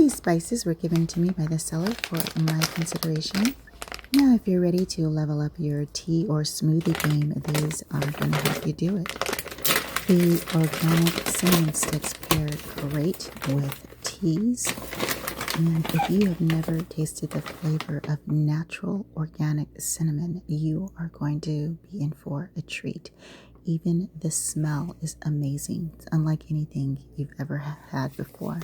These spices were given to me by the seller for my consideration. Now, if you're ready to level up your tea or smoothie game, these are going to help you do it. The organic cinnamon sticks pair great with teas. And if you have never tasted the flavor of natural organic cinnamon, you are going to be in for a treat. Even the smell is amazing. It's unlike anything you've ever had before.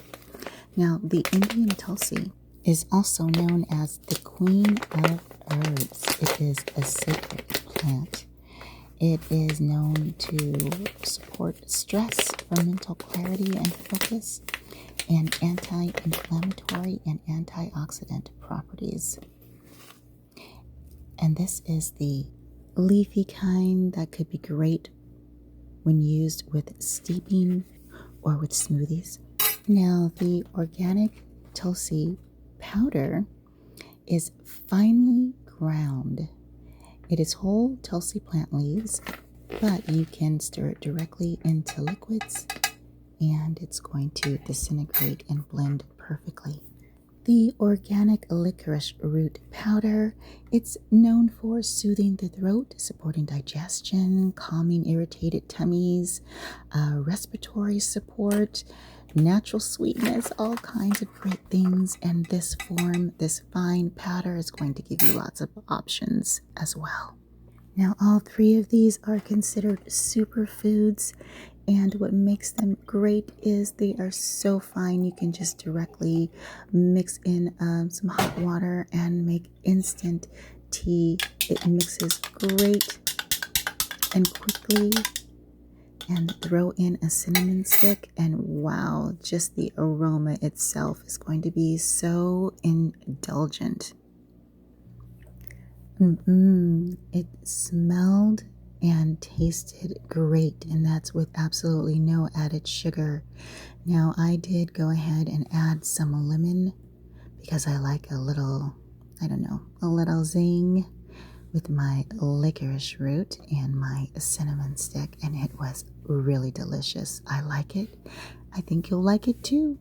Now, the Indian Tulsi is also known as the Queen of Herbs. It is a sacred plant. It is known to support stress for mental clarity and focus, and anti-inflammatory and antioxidant properties. And this is the leafy kind that could be great when used with steeping or with smoothies. Now, the organic Tulsi powder is finely ground. It is whole Tulsi plant leaves, but you can stir it directly into liquids and it's going to disintegrate and blend perfectly. The organic licorice root powder, it's known for soothing the throat, supporting digestion, calming irritated tummies, respiratory support, natural sweetness, all kinds of great things. And this form, this fine powder, is going to give you lots of options as well. Now, all three of these are considered superfoods, and what makes them great is they are so fine you can just directly mix in some hot water and make instant tea. It mixes great and quickly, and throw in a cinnamon stick, and wow, just the aroma itself is going to be so indulgent. It smelled and tasted great, and that's with absolutely no added sugar. Now, I did go ahead and add some lemon because I like a little, a little zing with my licorice root and my cinnamon stick, and it was really delicious. I like it. I think you'll like it too.